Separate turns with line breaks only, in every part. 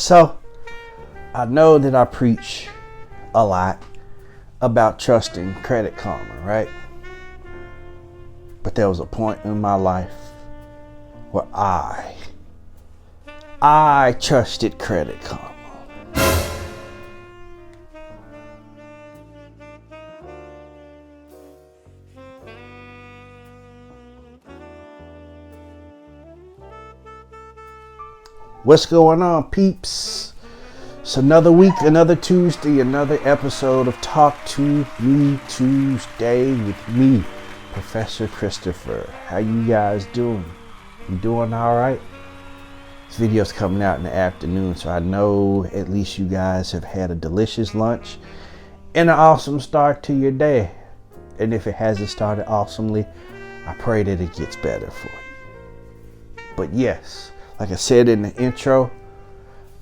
So I know that I preach a lot about trusting Credit Karma, right? But there was a point in my life where I trusted Credit Karma. What's going on, peeps? It's another week, another Tuesday, another episode of Talk to Me Tuesday with me, Professor Christopher. How you guys doing? You doing all right? This video's coming out in the afternoon, so I know at least you guys have had a delicious lunch and an awesome start to your day. And if it hasn't started awesomely, I pray that it gets better for you. But yes, like I said in the intro,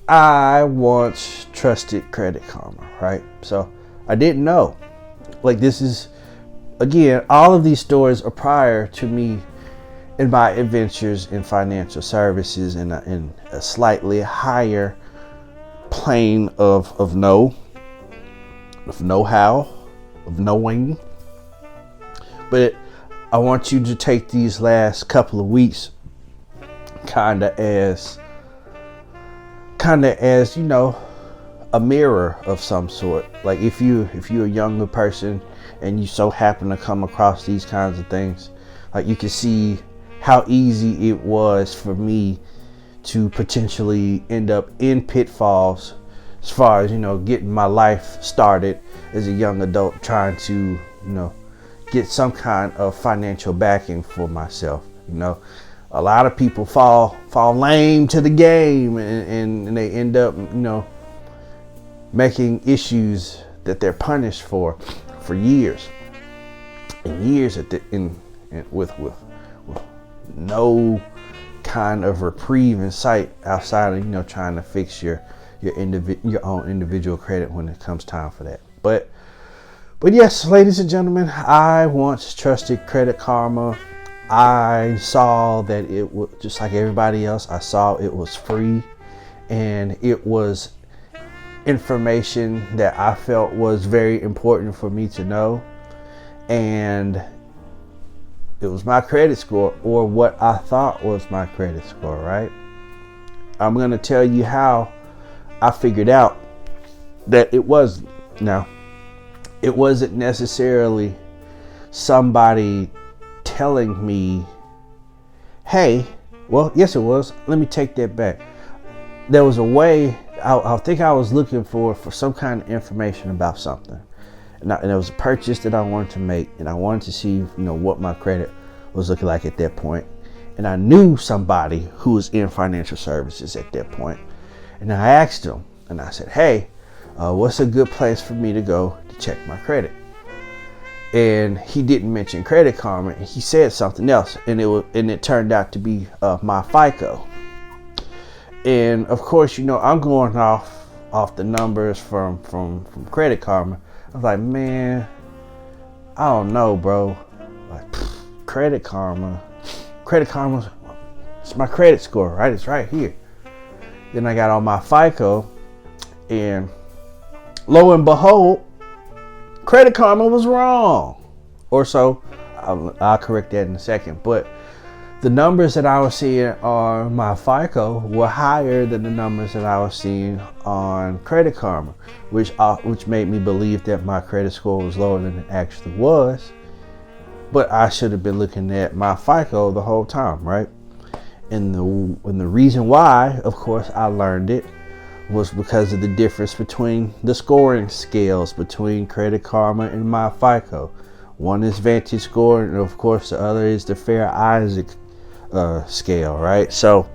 I once trusted Credit Karma, right? So I didn't know. Like, this is, again, all of these stories are prior to me in my adventures in financial services in a slightly higher plane of know-how, of knowing. But I want you to take these last couple of weeks kind of as you know, a mirror of some sort. Like if you're a younger person and you so happen to come across these kinds of things, like you can see how easy it was for me to potentially end up in pitfalls as far as, you know, getting my life started as a young adult, trying to, you know, get some kind of financial backing for myself. You know, a lot of people fall lame to the game and they end up, you know, making issues that they're punished for years and years with no kind of reprieve in sight outside of, you know, trying to fix your own individual credit when it comes time for that. But yes, ladies and gentlemen, I once trusted Credit Karma. I saw that it was just like everybody else. I saw it was free and it was information that I felt was very important for me to know. And it was my credit score, or what I thought was my credit score, right? I'm going to tell you how I figured out that it wasn't. Now, it wasn't necessarily somebody telling me, hey, well, yes it was. Let me take that back. There was a way, I think I was looking for some kind of information about something. And it was a purchase that I wanted to make, and I wanted to see, you know, what my credit was looking like at that point. And I knew somebody who was in financial services at that point. And I asked him, and I said, hey, what's a good place for me to go to check my credit? And he didn't mention Credit Karma. He said something else, and it turned out to be my FICO. And of course, you know, I'm going off the numbers from Credit Karma. I was like, man, I don't know, bro. Like, Credit Karma, it's my credit score, right? It's right here. Then I got on my FICO, and lo and behold, Credit Karma was wrong. Or so. I'll correct that in a second. But the numbers that I was seeing on my FICO were higher than the numbers that I was seeing on Credit Karma, which made me believe that my credit score was lower than it actually was. But I should have been looking at my FICO the whole time, right? And the reason why, of course, I learned it was because of the difference between the scoring scales between Credit Karma and my FICO. One is Vantage Score, and of course the other is the Fair Isaac scale, right? So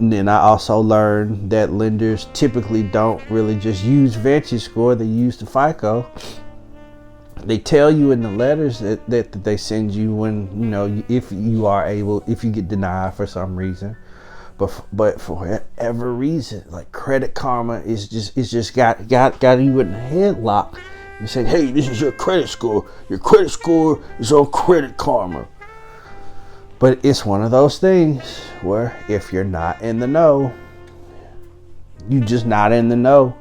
then I also learned that lenders typically don't really just use Vantage Score, they use the FICO. They tell you in the letters that they send you when, you know, if you get denied for some reason. But for whatever reason, like Credit Karma is just got you in a headlock. You say, hey, this is your credit score. Your credit score is on Credit Karma. But it's one of those things where if you're not in the know, You just not in the know,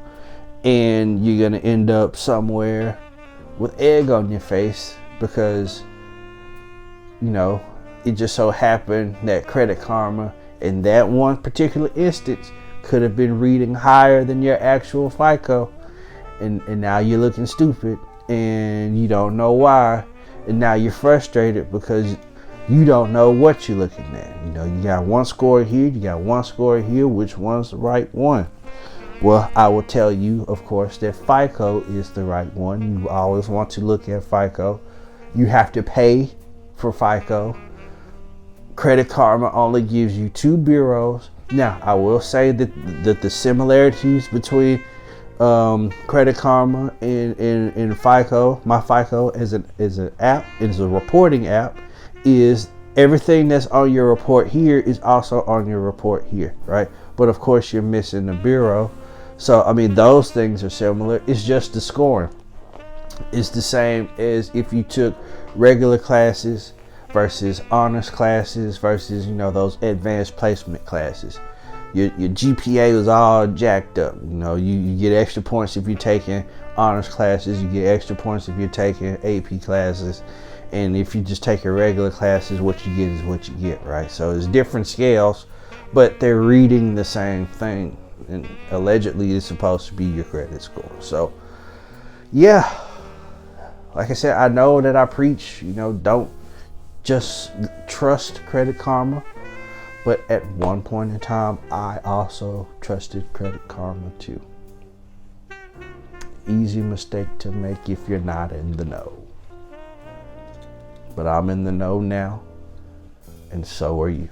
and you're gonna end up somewhere with egg on your face because, you know, it just so happened that Credit Karma in that one particular instance could have been reading higher than your actual FICO, and now you're looking stupid and you don't know why, and now you're frustrated because you don't know what you're looking at. You know, you got one score here, you got one score here, which one's the right one? Well, I will tell you, of course, that FICO is the right one. You always want to look at FICO. You have to pay for FICO. Credit Karma only gives you 2 bureaus. Now, I will say that the similarities between Credit Karma and FICO, my FICO is an app, it is a reporting app, is everything that's on your report here is also on your report here, right? But of course, you're missing the bureau. So, I mean, those things are similar. It's just the scoring. It's the same as if you took regular classes versus honors classes versus, you know, those advanced placement classes. Your GPA was all jacked up. You know, you get extra points if you're taking honors classes. You get extra points if you're taking AP classes. And if you just take your regular classes, what you get is what you get, right? So it's different scales, but they're reading the same thing. And allegedly it's supposed to be your credit score. So yeah, like I said, I know that I preach, you know, don't just trust Credit Karma, but at one point in time I also trusted Credit Karma too. Easy mistake to make if you're not in the know. But I'm in the know now, and so are you.